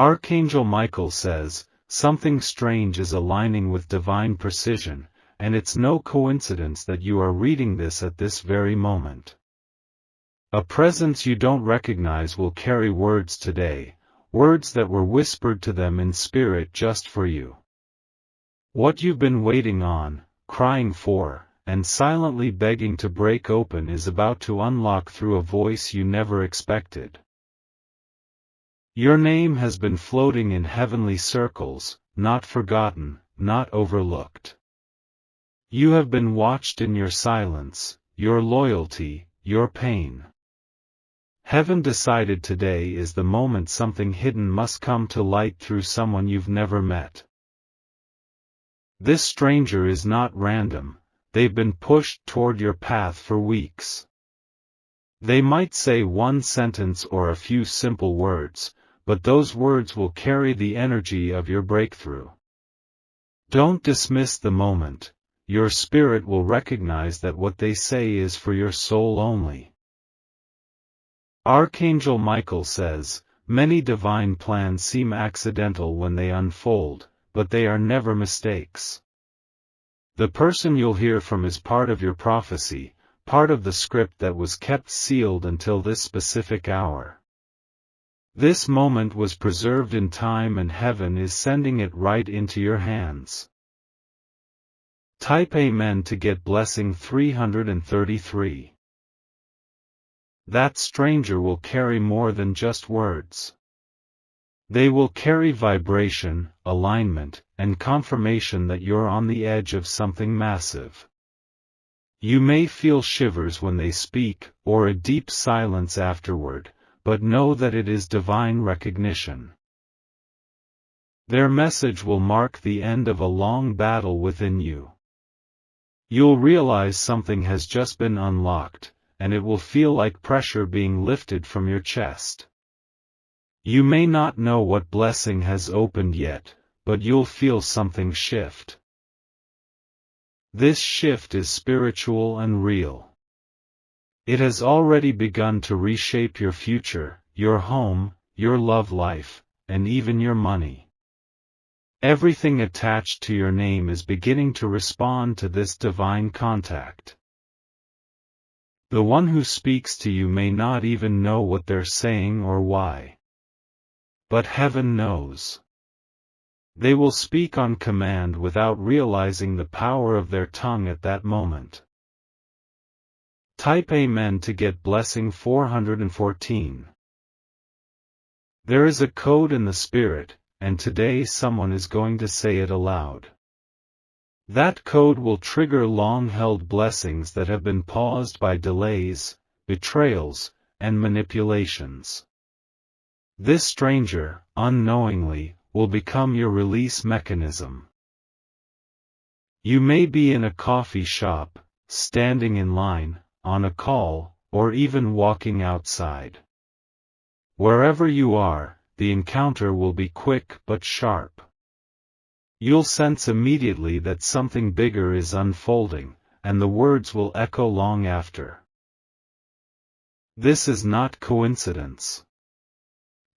Archangel Michael says, something strange is aligning with divine precision, and it's no coincidence that you are reading this at this very moment. A presence you don't recognize will carry words today, words that were whispered to them in spirit just for you. What you've been waiting on, crying for, and silently begging to break open is about to unlock through a voice you never expected. Your name has been floating in heavenly circles, not forgotten, not overlooked. You have been watched in your silence, your loyalty, your pain. Heaven decided today is the moment something hidden must come to light through someone you've never met. This stranger is not random, they've been pushed toward your path for weeks. They might say one sentence or a few simple words, but those words will carry the energy of your breakthrough. Don't dismiss the moment, your spirit will recognize that what they say is for your soul only. Archangel Michael says, many divine plans seem accidental when they unfold, but they are never mistakes. The person you'll hear from is part of your prophecy, part of the script that was kept sealed until this specific hour. This moment was preserved in time and heaven is sending it right into your hands. Type Amen to get blessing 333. That stranger will carry more than just words. They will carry vibration, alignment, and confirmation that you're on the edge of something massive. You may feel shivers when they speak, or a deep silence afterward, but know that it is divine recognition. Their message will mark the end of a long battle within you. You'll realize something has just been unlocked, and it will feel like pressure being lifted from your chest. You may not know what blessing has opened yet, but you'll feel something shift. This shift is spiritual and real. It has already begun to reshape your future, your home, your love life, and even your money. Everything attached to your name is beginning to respond to this divine contact. The one who speaks to you may not even know what they're saying or why. But heaven knows. They will speak on command without realizing the power of their tongue at that moment. Type Amen to get blessing 414. There is a code in the spirit, and today someone is going to say it aloud. That code will trigger long-held blessings that have been paused by delays, betrayals, and manipulations. This stranger, unknowingly, will become your release mechanism. You may be in a coffee shop, standing in line, on a call, or even walking outside. Wherever you are, the encounter will be quick but sharp. You'll sense immediately that something bigger is unfolding, and the words will echo long after. This is not coincidence.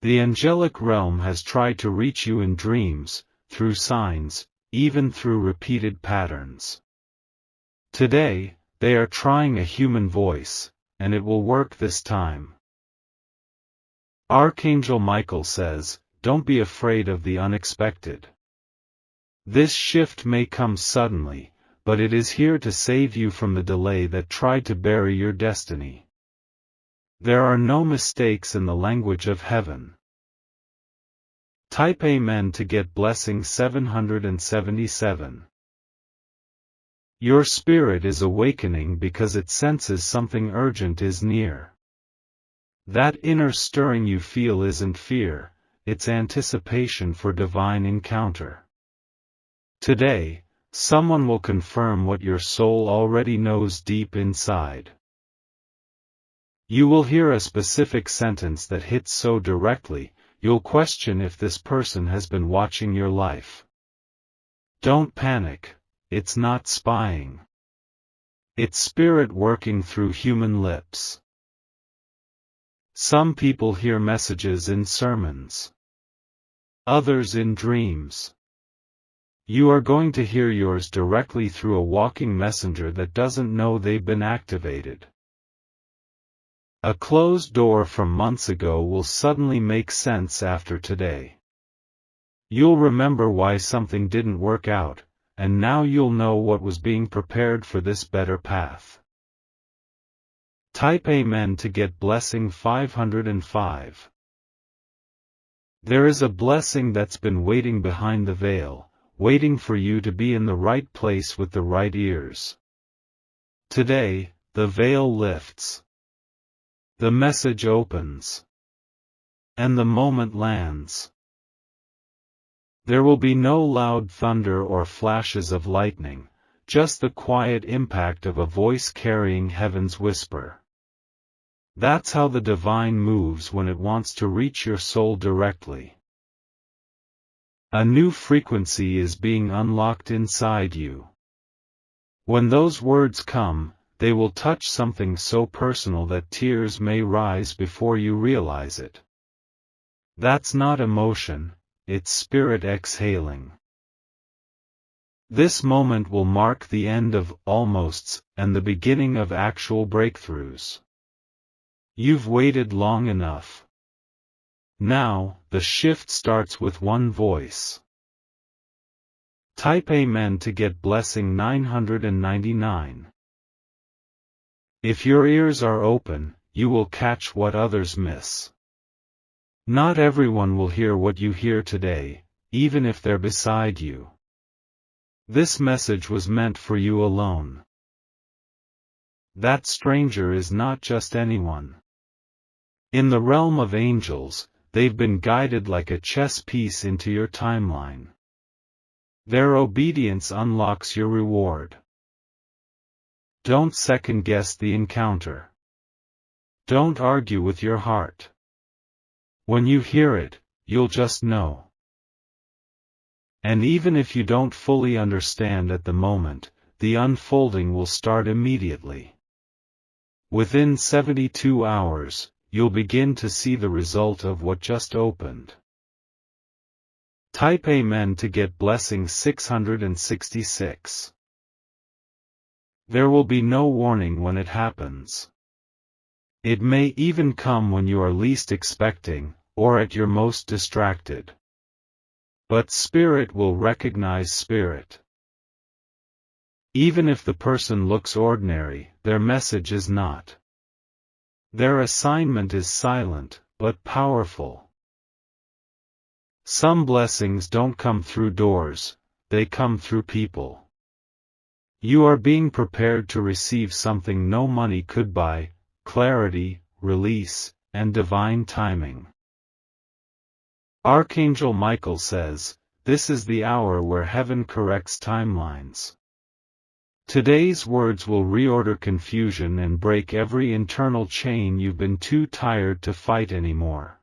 The angelic realm has tried to reach you in dreams, through signs, even through repeated patterns. Today, they are trying a human voice, and it will work this time. Archangel Michael says, don't be afraid of the unexpected. This shift may come suddenly, but it is here to save you from the delay that tried to bury your destiny. There are no mistakes in the language of heaven. Type Amen to get blessing 777. Your spirit is awakening because it senses something urgent is near. That inner stirring you feel isn't fear, it's anticipation for divine encounter. Today, someone will confirm what your soul already knows deep inside. You will hear a specific sentence that hits so directly, you'll question if this person has been watching your life. Don't panic, it's not spying. It's spirit working through human lips. Some people hear messages in sermons. others in dreams. You are going to hear yours directly through a walking messenger that doesn't know they've been activated. A closed door from months ago will suddenly make sense after today. You'll remember why something didn't work out, and now you'll know what was being prepared for this better path. Type Amen to get blessing 505. There is a blessing that's been waiting behind the veil, waiting for you to be in the right place with the right ears. Today, the veil lifts. The message opens. And the moment lands. There will be no loud thunder or flashes of lightning, just the quiet impact of a voice carrying heaven's whisper. That's how the divine moves when it wants to reach your soul directly. A new frequency is being unlocked inside you. When those words come, they will touch something so personal that tears may rise before you realize it. That's not emotion, it's spirit exhaling. This moment will mark the end of almosts and the beginning of actual breakthroughs. You've waited long enough. Now, the shift starts with one voice. Type Amen to get blessing 999. If your ears are open, you will catch what others miss. Not everyone will hear what you hear today, even if they're beside you. This message was meant for you alone. That stranger is not just anyone. In the realm of angels, they've been guided like a chess piece into your timeline. Their obedience unlocks your reward. Don't second-guess the encounter. Don't argue with your heart. When you hear it, you'll just know. And even if you don't fully understand at the moment, the unfolding will start immediately. Within 72 hours, you'll begin to see the result of what just opened. Type Amen to get blessing 666. There will be no warning when it happens. It may even come when you are least expecting, or at your most distracted. But spirit will recognize spirit. Even if the person looks ordinary, their message is not. Their assignment is silent, but powerful. Some blessings don't come through doors, they come through people. You are being prepared to receive something no money could buy: clarity, release, and divine timing. Archangel Michael says, "This is the hour where heaven corrects timelines." Today's words will reorder confusion and break every internal chain you've been too tired to fight anymore.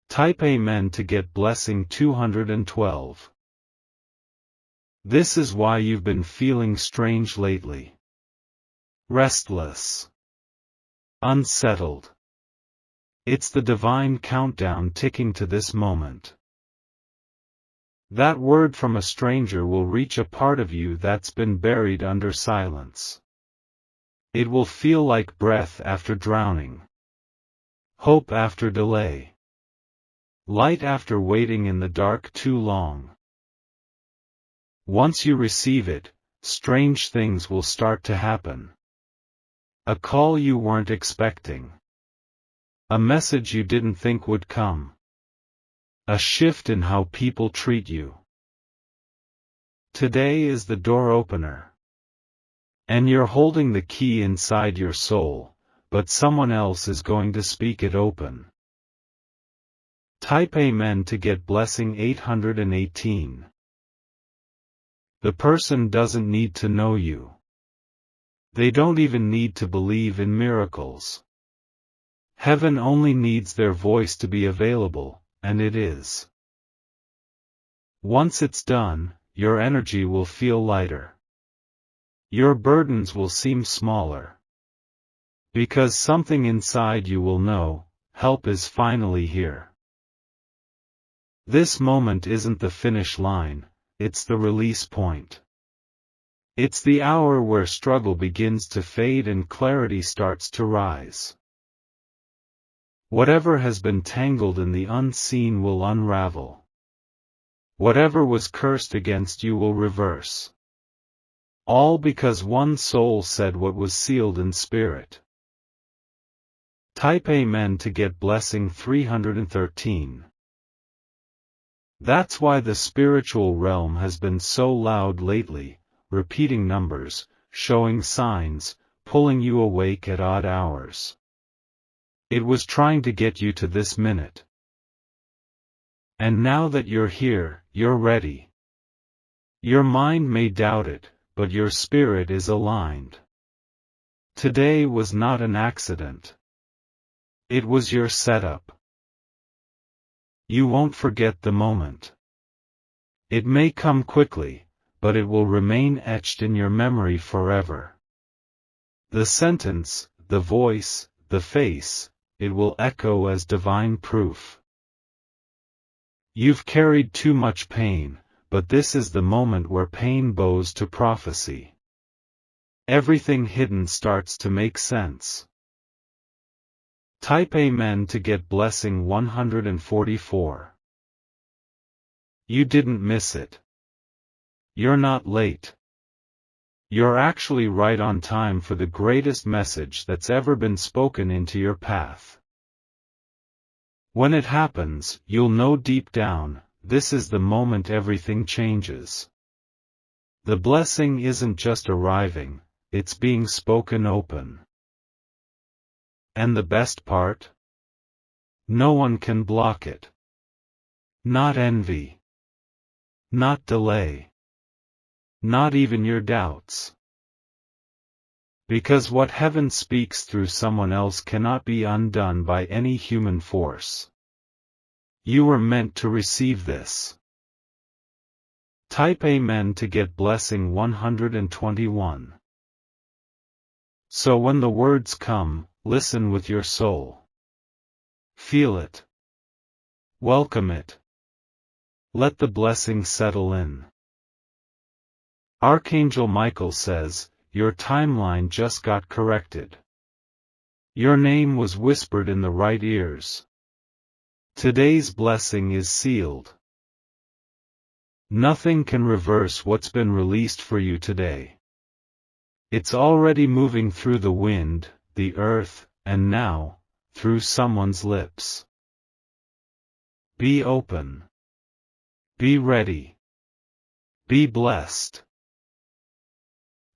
Type Amen to get blessing 212. This is why you've been feeling strange lately. Restless. Unsettled. It's the divine countdown ticking to this moment. That word from a stranger will reach a part of you that's been buried under silence. It will feel like breath after drowning. Hope after delay. Light after waiting in the dark too long. Once you receive it, strange things will start to happen. A call you weren't expecting. A message you didn't think would come. A shift in how people treat you. Today is the door opener. And you're holding the key inside your soul, but someone else is going to speak it open. Type Amen to get blessing 818. The person doesn't need to know you. They don't even need to believe in miracles. Heaven only needs their voice to be available, and it is. Once it's done, your energy will feel lighter. Your burdens will seem smaller. Because something inside you will know, help is finally here. This moment isn't the finish line, it's the release point. It's the hour where struggle begins to fade and clarity starts to rise. Whatever has been tangled in the unseen will unravel. Whatever was cursed against you will reverse. All because one soul said what was sealed in spirit. Type Amen to get blessing 313. That's why the spiritual realm has been so loud lately, repeating numbers, showing signs, pulling you awake at odd hours. It was trying to get you to this minute. And now that you're here, you're ready. Your mind may doubt it, but your spirit is aligned. Today was not an accident. It was your setup. You won't forget the moment. It may come quickly, but it will remain etched in your memory forever. The sentence, the voice, the face, it will echo as divine proof. You've carried too much pain, but this is the moment where pain bows to prophecy. Everything hidden starts to make sense. Type Amen to get blessing 144. You didn't miss it. You're not late. You're actually right on time for the greatest message that's ever been spoken into your path. When it happens, you'll know deep down, this is the moment everything changes. The blessing isn't just arriving, it's being spoken open. And the best part? No one can block it. Not envy. Not delay. Not even your doubts. Because what heaven speaks through someone else cannot be undone by any human force. You were meant to receive this. Type Amen to get blessing 121. So when the words come, listen with your soul. Feel it. Welcome it. Let the blessing settle in. Archangel Michael says, your timeline just got corrected. Your name was whispered in the right ears. Today's blessing is sealed. Nothing can reverse what's been released for you today. It's already moving through the wind, the earth, and now, through someone's lips. Be open. Be ready. Be blessed.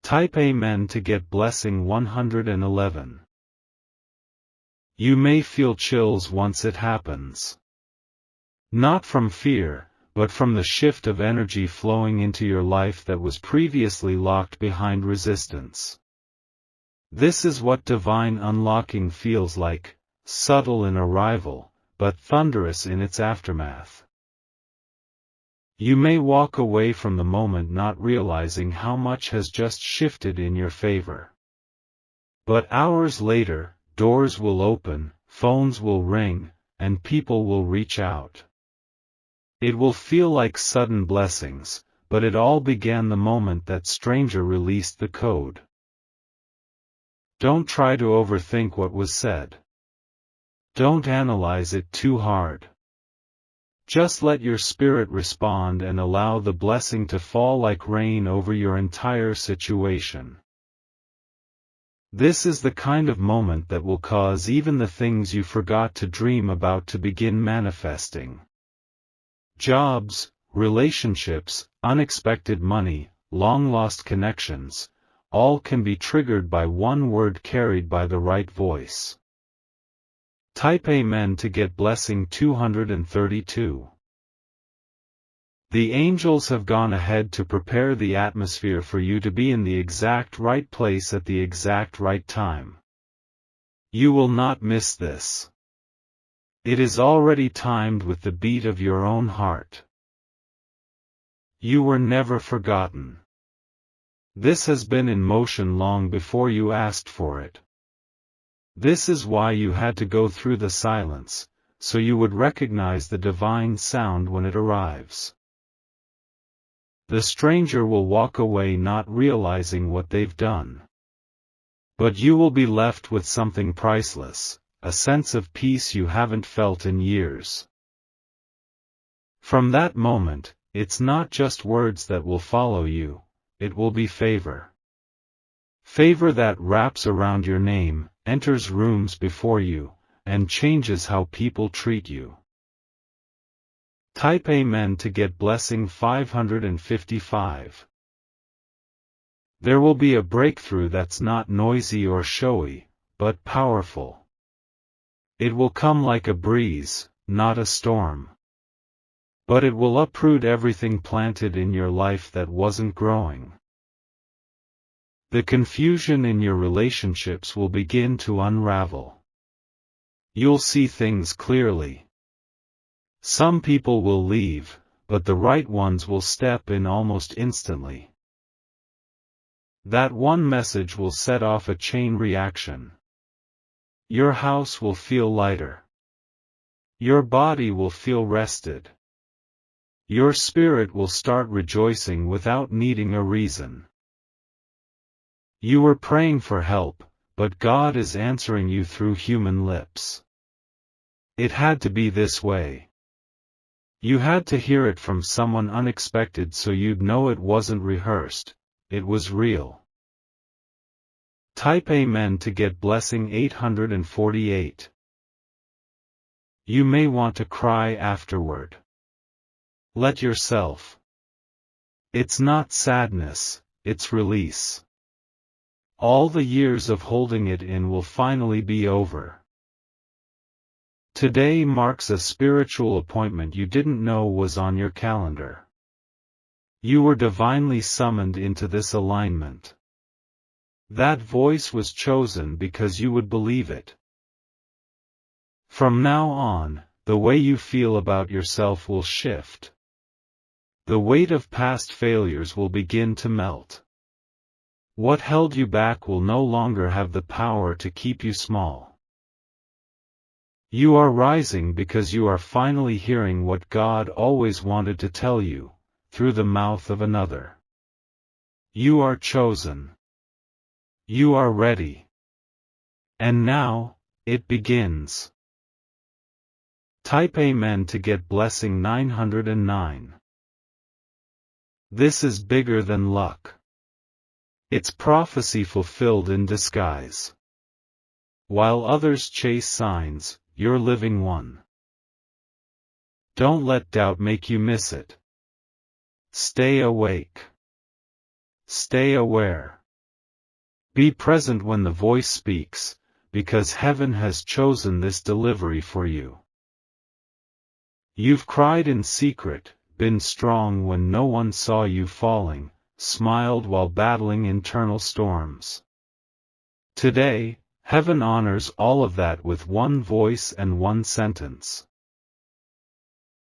Type Amen to get blessing 111. You may feel chills once it happens. Not from fear, but from the shift of energy flowing into your life that was previously locked behind resistance. This is what divine unlocking feels like, subtle in arrival, but thunderous in its aftermath. You may walk away from the moment not realizing how much has just shifted in your favor. But hours later, doors will open, phones will ring, and people will reach out. It will feel like sudden blessings, but it all began the moment that stranger released the code. Don't try to overthink what was said. Don't analyze it too hard. Just let your spirit respond and allow the blessing to fall like rain over your entire situation. This is the kind of moment that will cause even the things you forgot to dream about to begin manifesting. Jobs, relationships, unexpected money, long-lost connections, all can be triggered by one word carried by the right voice. Type Amen to get blessing 232. The angels have gone ahead to prepare the atmosphere for you to be in the exact right place at the exact right time. You will not miss this. It is already timed with the beat of your own heart. You were never forgotten. This has been in motion long before you asked for it. This is why you had to go through the silence, so you would recognize the divine sound when it arrives. The stranger will walk away not realizing what they've done. But you will be left with something priceless, a sense of peace you haven't felt in years. From that moment, it's not just words that will follow you, it will be favor. Favor that wraps around your name, enters rooms before you, and changes how people treat you. Type Amen to get blessing 555. There will be a breakthrough that's not noisy or showy, but powerful. It will come like a breeze, not a storm. But it will uproot everything planted in your life that wasn't growing. The confusion in your relationships will begin to unravel. You'll see things clearly. Some people will leave, but the right ones will step in almost instantly. That one message will set off a chain reaction. Your house will feel lighter. Your body will feel rested. Your spirit will start rejoicing without needing a reason. You were praying for help, but God is answering you through human lips. It had to be this way. You had to hear it from someone unexpected so you'd know it wasn't rehearsed, it was real. Type Amen to get blessing 848. You may want to cry afterward. Let yourself. It's not sadness, it's release. All the years of holding it in will finally be over. Today marks a spiritual appointment you didn't know was on your calendar. You were divinely summoned into this alignment. That voice was chosen because you would believe it. From now on, the way you feel about yourself will shift. The weight of past failures will begin to melt. What held you back will no longer have the power to keep you small. You are rising because you are finally hearing what God always wanted to tell you, through the mouth of another. You are chosen. You are ready. And now, it begins. Type Amen to get blessing 909. This is bigger than luck. It's prophecy fulfilled in disguise. While others chase signs, you're living one. Don't let doubt make you miss it. Stay awake. Stay aware. Be present when the voice speaks, because heaven has chosen this delivery for you. You've cried in secret, been strong when no one saw you falling, smiled while battling internal storms. Today, heaven honors all of that with one voice and one sentence.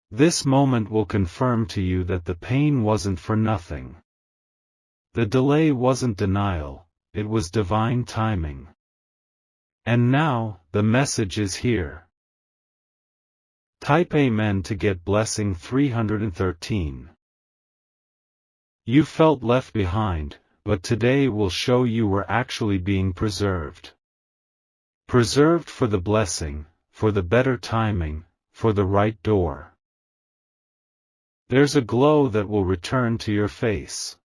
This moment will confirm to you that the pain wasn't for nothing. The delay wasn't denial, it was divine timing. And now, the message is here. Type Amen to get blessing 313. You felt left behind, but today will show you were actually being preserved. Preserved for the blessing, for the better timing, for the right door. There's a glow that will return to your face.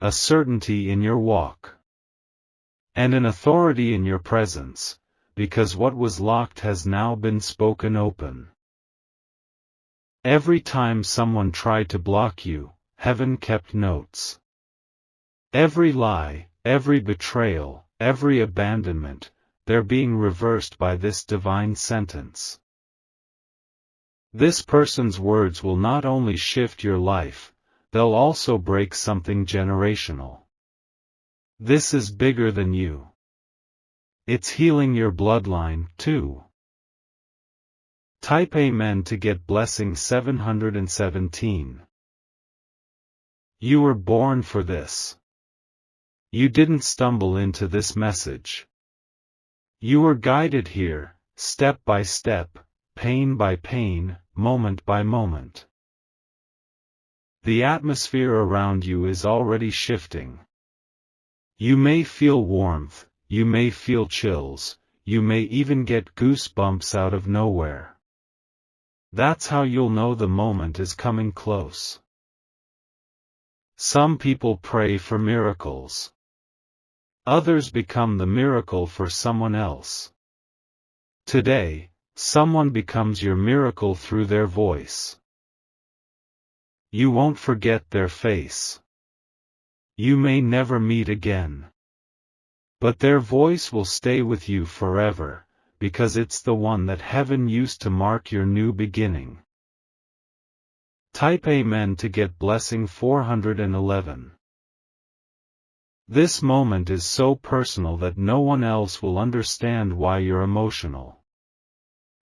A certainty in your walk. And an authority in your presence, because what was locked has now been spoken open. Every time someone tried to block you, heaven kept notes. Every lie, every betrayal, every abandonment, they're being reversed by this divine sentence. This person's words will not only shift your life, they'll also break something generational. This is bigger than you. It's healing your bloodline, too. Type Amen to get blessing 717. You were born for this. You didn't stumble into this message. You were guided here, step by step, pain by pain, moment by moment. The atmosphere around you is already shifting. You may feel warmth, you may feel chills, you may even get goosebumps out of nowhere. That's how you'll know the moment is coming close. Some people pray for miracles. Others become the miracle for someone else. Today, someone becomes your miracle through their voice. You won't forget their face. You may never meet again. But their voice will stay with you forever, because it's the one that heaven used to mark your new beginning. Type Amen to get blessing 411. This moment is so personal that no one else will understand why you're emotional.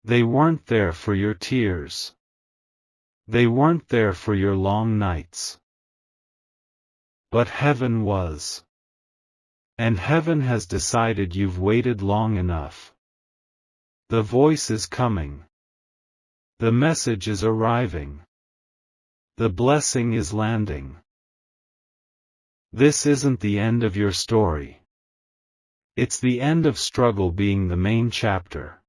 They weren't there for your tears. They weren't there for your long nights. But heaven was. And heaven has decided you've waited long enough. The voice is coming. The message is arriving. The blessing is landing. This isn't the end of your story. It's the end of struggle being the main chapter.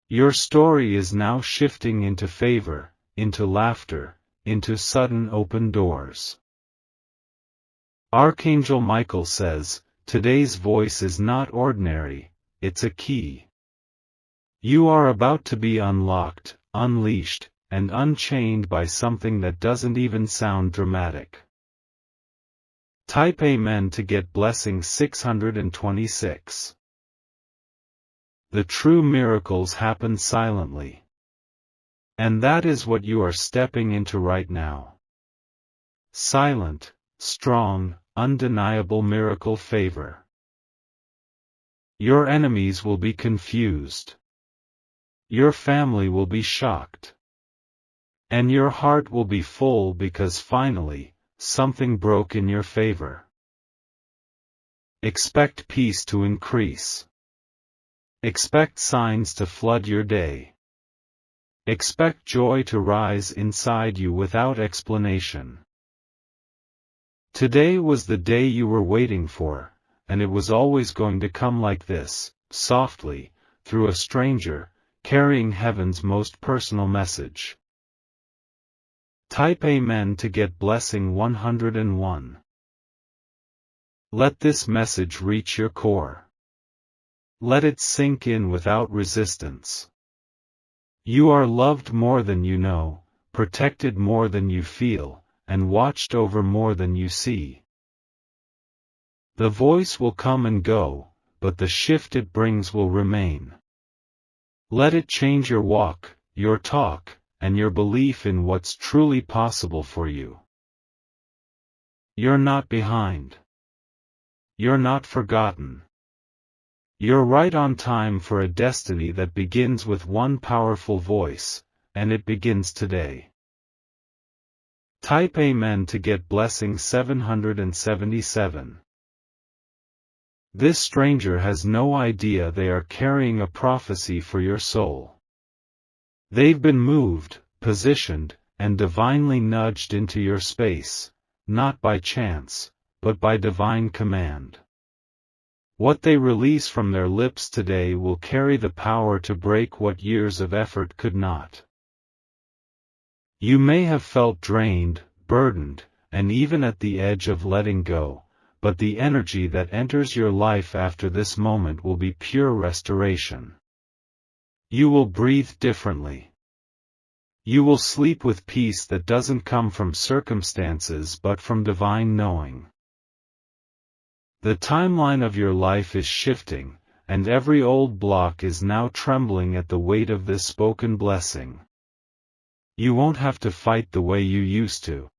Your story is now shifting into favor, into laughter, into sudden open doors. Archangel Michael says, today's voice is not ordinary, it's a key. You are about to be unlocked, unleashed, and unchained by something that doesn't even sound dramatic. Type Amen to get blessing 626. The true miracles happen silently. And that is what you are stepping into right now. Silent, strong, undeniable miracle favor. Your enemies will be confused. Your family will be shocked. And your heart will be full because finally, something broke in your favor. Expect peace to increase. Expect signs to flood your day. Expect joy to rise inside you without explanation. Today was the day you were waiting for, and it was always going to come like this, softly, through a stranger, carrying heaven's most personal message. Type Amen to get blessing 101. Let this message reach your core. Let it sink in without resistance. You are loved more than you know, protected more than you feel, and watched over more than you see. The voice will come and go, but the shift it brings will remain. Let it change your walk, your talk, and your belief in what's truly possible for you. You're not behind. You're not forgotten. You're right on time for a destiny that begins with one powerful voice, and it begins today. Type Amen to get blessing 777. This stranger has no idea they are carrying a prophecy for your soul. They've been moved, positioned, and divinely nudged into your space, not by chance, but by divine command. What they release from their lips today will carry the power to break what years of effort could not. You may have felt drained, burdened, and even at the edge of letting go, but the energy that enters your life after this moment will be pure restoration. You will breathe differently. You will sleep with peace that doesn't come from circumstances but from divine knowing. The timeline of your life is shifting, and every old block is now trembling at the weight of this spoken blessing. You won't have to fight the way you used to.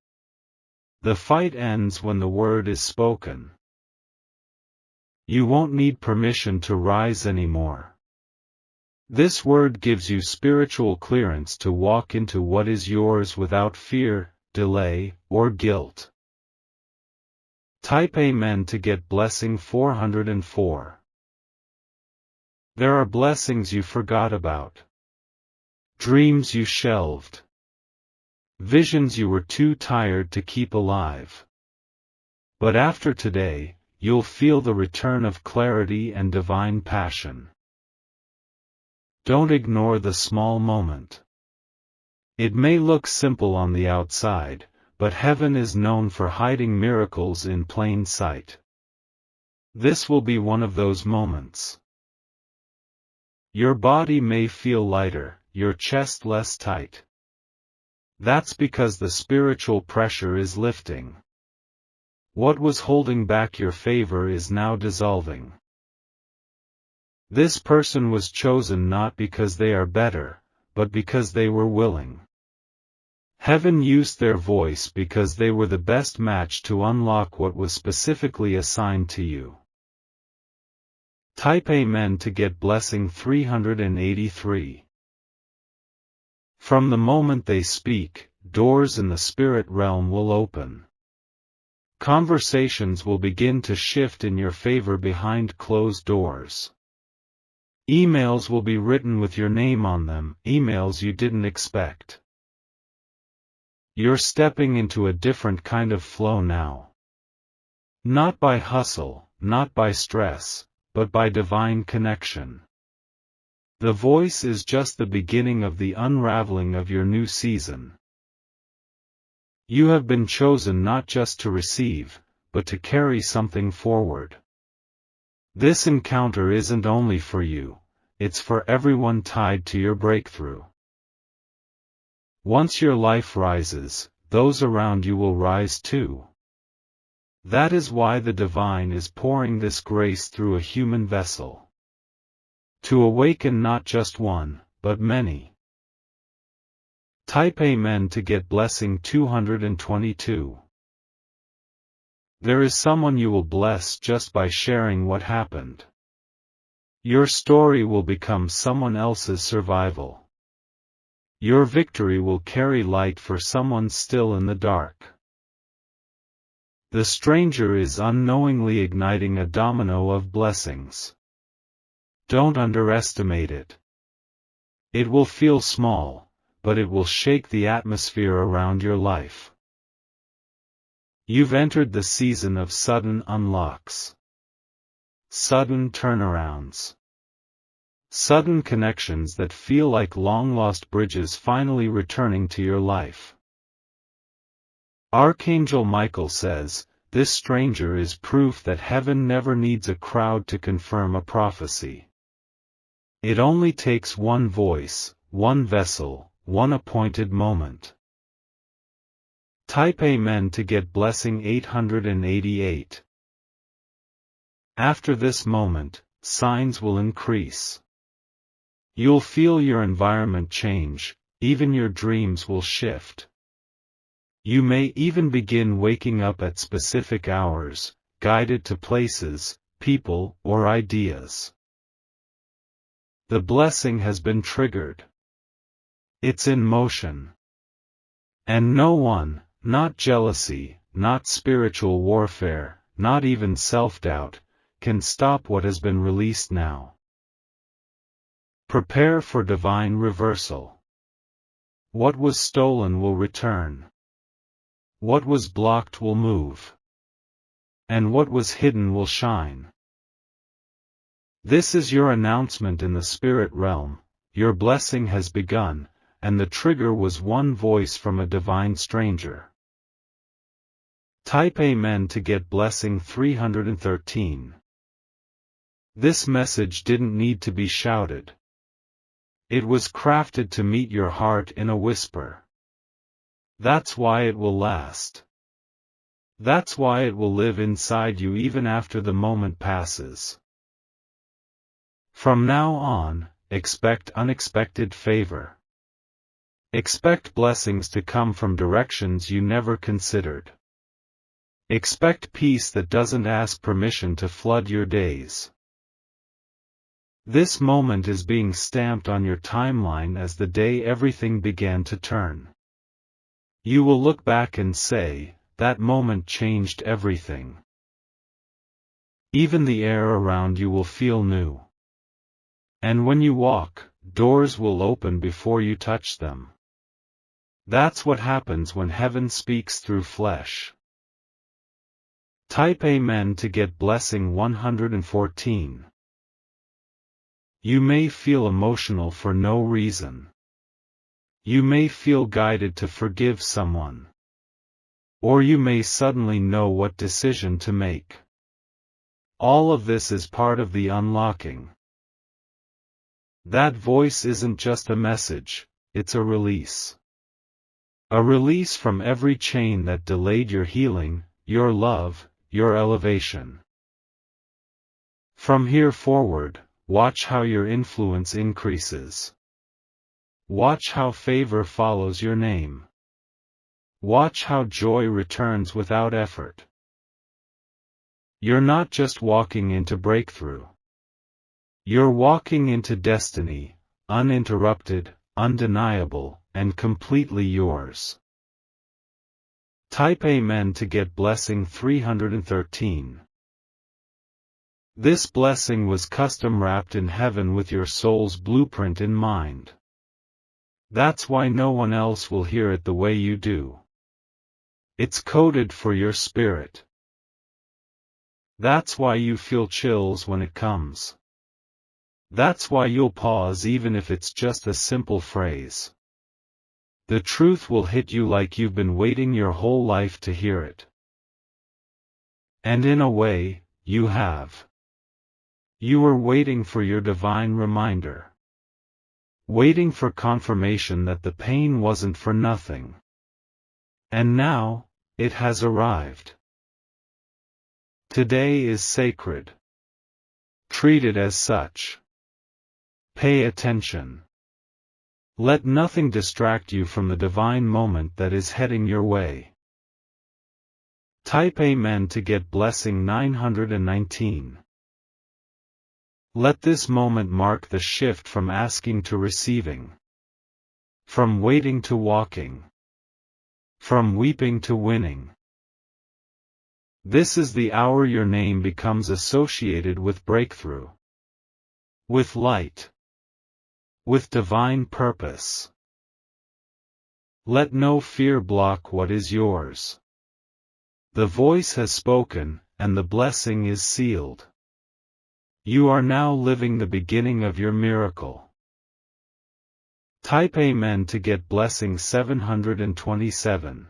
The fight ends when the word is spoken. You won't need permission to rise anymore. This word gives you spiritual clearance to walk into what is yours without fear, delay, or guilt. Type Amen to get blessing 404. There are blessings you forgot about. dreams you shelved, visions you were too tired to keep alive. But after today, you'll feel the return of clarity and divine passion. Don't ignore the small moment. It may look simple on the outside, but heaven is known for hiding miracles in plain sight. This will be one of those moments. Your body may feel lighter, your chest less tight. That's because the spiritual pressure is lifting. What was holding back your favor is now dissolving. This person was chosen not because they are better, but because they were willing. Heaven used their voice because they were the best match to unlock what was specifically assigned to you. Type Amen to get blessing 383. From the moment they speak, doors in the spirit realm will open. Conversations will begin to shift in your favor behind closed doors. Emails will be written with your name on them, emails you didn't expect. You're stepping into a different kind of flow now. Not by hustle, not by stress, but by divine connection. The voice is just the beginning of the unraveling of your new season. You have been chosen not just to receive, but to carry something forward. This encounter isn't only for you, it's for everyone tied to your breakthrough. Once your life rises, those around you will rise too. That is why the divine is pouring this grace through a human vessel. To awaken not just one, but many. Type Amen to get blessing 222. There is someone you will bless just by sharing what happened. Your story will become someone else's survival. Your victory will carry light for someone still in the dark. The stranger is unknowingly igniting a domino of blessings. Don't underestimate it. It will feel small, but it will shake the atmosphere around your life. You've entered the season of sudden unlocks. Sudden turnarounds. Sudden connections that feel like long-lost bridges finally returning to your life. Archangel Michael says, this stranger is proof that heaven never needs a crowd to confirm a prophecy. It only takes one voice, one vessel, one appointed moment. Type Amen to get blessing 888. After this moment, signs will increase. You'll feel your environment change, even your dreams will shift. You may even begin waking up at specific hours, guided to places, people, or ideas. The blessing has been triggered. It's in motion. And no one, not jealousy, not spiritual warfare, not even self-doubt, can stop what has been released now. Prepare for divine reversal. What was stolen will return. What was blocked will move. And what was hidden will shine. This is your announcement in the spirit realm. Your blessing has begun, and the trigger was one voice from a divine stranger. Type Amen to get blessing 313. This message didn't need to be shouted. It was crafted to meet your heart in a whisper. That's why it will last. That's why it will live inside you even after the moment passes. From now on, expect unexpected favor. Expect blessings to come from directions you never considered. Expect peace that doesn't ask permission to flood your days. This moment is being stamped on your timeline as the day everything began to turn. You will look back and say, that moment changed everything. Even the air around you will feel new. And when you walk, doors will open before you touch them. That's what happens when heaven speaks through flesh. Type Amen to get blessing 114. You may feel emotional for no reason. You may feel guided to forgive someone. Or you may suddenly know what decision to make. All of this is part of the unlocking. That voice isn't just a message, it's a release. A release from every chain that delayed your healing, your love, your elevation. From here forward, watch how your influence increases. Watch how favor follows your name. Watch how joy returns without effort. You're not just walking into breakthrough. You're walking into destiny, uninterrupted, undeniable, and completely yours. Type Amen to get blessing 313. This blessing was custom wrapped in heaven with your soul's blueprint in mind. That's why no one else will hear it the way you do. It's coded for your spirit. That's why you feel chills when it comes. That's why you'll pause even if it's just a simple phrase. The truth will hit you like you've been waiting your whole life to hear it. And in a way, you have. You were waiting for your divine reminder. Waiting for confirmation that the pain wasn't for nothing. And now, it has arrived. Today is sacred. Treat it as such. Pay attention. Let nothing distract you from the divine moment that is heading your way. Type Amen to get blessing 919. Let this moment mark the shift from asking to receiving. From waiting to walking. From weeping to winning. This is the hour your name becomes associated with breakthrough. With light. With divine purpose. Let no fear block what is yours. The voice has spoken, and the blessing is sealed. You are now living the beginning of your miracle. Type Amen to get blessing 727.